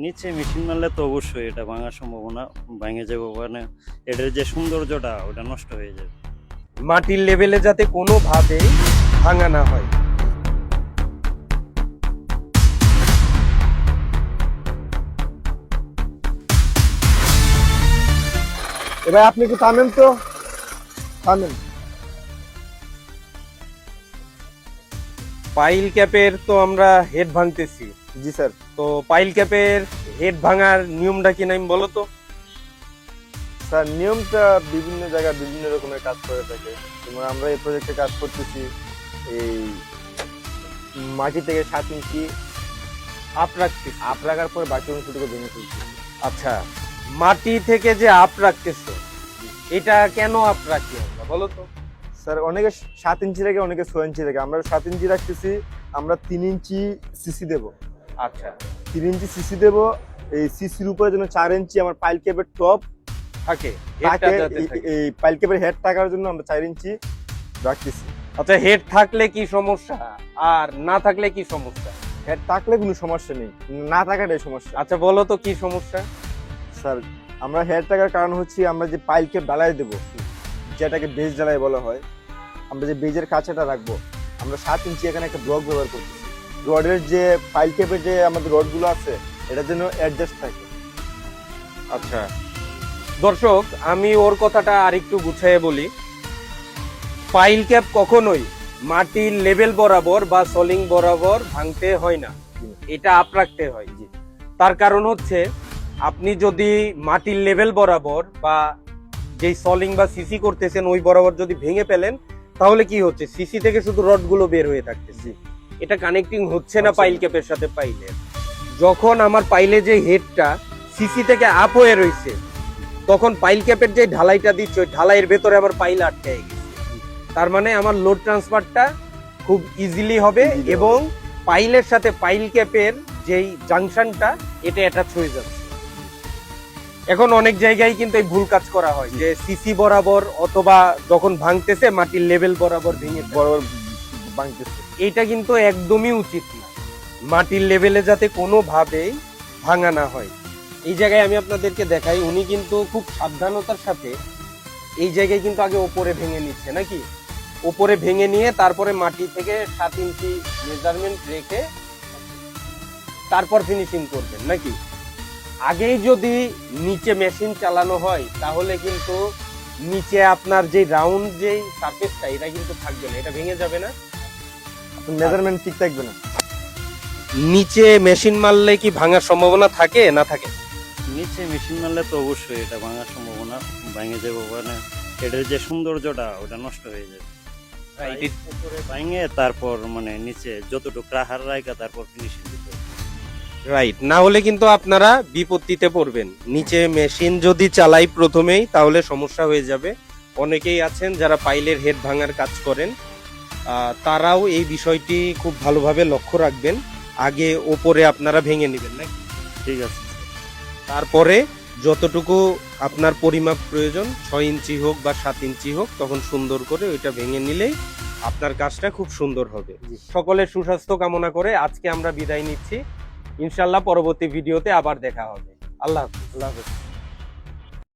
নিচে মেশিন মারলে তো অবশ্যই এটা ভাঙার সম্ভাবনা, ভেঙে যাবে, মানে এটার যে সৌন্দর্যটা ওটা নষ্ট হয়ে যাবে। মাটির লেভেলে যাতে কোনোভাবেই ভাঙা না হয়। এবার আপনি একটু থামেন তো, থামেন। পাইল ক্যাপের তো আমরা হেড ভাঙতেছি। জি স্যার। তো পাইল ক্যাপের হেড ভাঙার নিয়মটা কি নাম বলো তো? স্যার নিয়মটা বিভিন্ন জায়গায় বিভিন্ন রকমের কাজ করে থাকে। যেমন আমরা এই প্রজেক্টে কাজ করতেছি, এই মাটি থেকে 7 ইঞ্চি আপ রাখতেছি। আপ রাখার পরে বাকি অংশটুকু ভেঙে ফেলছি। আচ্ছা, মাটি থেকে যে আপ রাখতেছো, এটা কেন আপ রাখি আমরা বলো তো? স্যার অনেকে 7 ইঞ্চি রাখে, অনেকে 6 ইঞ্চি রাখে। আমরা 7 ইঞ্চি রাখতেছি, আমরা 3 ইঞ্চি সিসি দেব। আচ্ছা, 3 ইঞ্চি সিসি দেব। এই সিসির উপরে যেন 4 ইঞ্চি আমার পাইল ক্যাপের টপ থাকে, থাকে, হেডটা যাতে থাকে। এই পাইল ক্যাপের হেড থাকার জন্য আমরা 4 ইঞ্চি রাখতেছি। আচ্ছা, হেড থাকলে কি সমস্যা আর না থাকলে কি সমস্যা? হেড থাকলে কোনো সমস্যা নেই, না থাকাটাই সমস্যা। আচ্ছা বলো তো কি সমস্যা? স্যার আমরা হেড থাকার কারণ হচ্ছে আমরা যে পাইল ক্যাপ ঢালাই দেবো, যেটাকে বেজ ঢালাই বলা হয়, আমরা যে বেজের কাছেটা রাখবো, আমরা 7 ইঞ্চি এখানে একটা ব্লক ব্যবহার করতেছি। রডের যে পাইল ক্যাপের যে আমাদের রডগুলো আছে, এটার জন্য অ্যাডজাস্ট থাকে। আচ্ছা দর্শক, আমি ওর কথাটা আরেকটু গুছিয়ে বলি। পাইল ক্যাপ কখনোই মাটির লেভেল বরাবর বা সলিং বরাবর ভাঙতে হয় না, এটা আপ রাখতে হয়। তার কারণ হচ্ছে আপনি যদি মাটির লেভেল বরাবর বা যেই সলিং বা সিসি করতেছেন ওই বরাবর যদি ভেঙে ফেলেন, তাহলে কি হচ্ছে, সিসি থেকে শুধু রডগুলো বের হয়ে থাকতেছে, এটা কানেক্টিং হচ্ছে না পাইল ক্যাপের সাথে পাইলের। যখন আমার পাইলে যে হেডটা সিসি থেকে আপ হয়ে রয়েছে, তখন পাইল ক্যাপের যে ঢালাইটা দিচ্ছে ওই ঢালাইয়ের ভেতরে আমার পাইল আটকে গেছে। তার মানে আমার লোড ট্রান্সফারটা খুব ইজিলি হবে এবং পাইলের সাথে পাইল ক্যাপের যেই জাংশনটা এটা অ্যাটাচ হয়ে যাচ্ছে। এখন অনেক জায়গায় কিন্তু এই ভুল কাজ করা হয় যে সিসি বরাবর অথবা যখন ভাঙতেছে মাটির লেভেল বরাবর ভেঙে বরাবর ভাঙতেছে। এইটা কিন্তু একদমই উচিত না। মাটির লেভেলে যাতে কোনোভাবেই ভাঙা না হয়। এই জায়গায় আমি আপনাদেরকে দেখাই, উনি কিন্তু খুব সাবধানতার সাথে এই জায়গায় কিন্তু আগে ওপরে ভেঙে নিচ্ছে নাকি, ওপরে ভেঙে নিয়ে তারপরে মাটি থেকে 7 ইঞ্চি মেজারমেন্ট রেখে তারপর ফিনিশিং করবেন নাকি। আগেই যদি নিচে মেশিন চালানো হয় তাহলে কিন্তু নিচে আপনার যে রাউন্ড যেই সারফেসটা এটা কিন্তু থাকবে না, এটা ভেঙে যাবে না, মেজারমেন্ট ঠিক থাকবে না। নিচে মেশিন মারলে কি ভাঙার সম্ভাবনা থাকে না থাকে? নিচে মেশিন মারলে তো অবশ্যই এটা ভাঙার সম্ভাবনা, ভেঙে যাবে, মানে এটার যে সৌন্দর্যটা ওটা নষ্ট হয়ে যাবে। উপরে ভেঙে তারপর মানে নিচে যতটুকু রাখার রাখা তারপর ফিনিশিং দিতে হবে। রাইট, না হলে কিন্তু আপনারা বিপত্তিতে পড়বেন। নিচে মেশিন যদি চালাই প্রথমেই তাহলে সমস্যা হয়ে যাবে। অনেকেই আছেন যারা পাইলের হেড ভাঙার কাজ করেন, তারাও এই বিষয়টি খুব ভালোভাবে লক্ষ্য রাখবেন। আগে ওপরে আপনারা ভেঙে নেবেন নাকি, ঠিক আছে। তারপরে যতটুকু আপনার পরিমাপ প্রয়োজন 6 ইঞ্চি হোক বা 7 ইঞ্চি হোক, তখন সুন্দর করে ওইটা ভেঙে নিলেই আপনার কাজটা খুব সুন্দর হবে। সকলের সুস্বাস্থ্য কামনা করে আজকে আমরা বিদায় নিচ্ছি। ইনশাল্লাহ পরবর্তী ভিডিওতে আবার দেখা হবে। আল্লাহ হাফেজ। আল্লাহ হাফেজ।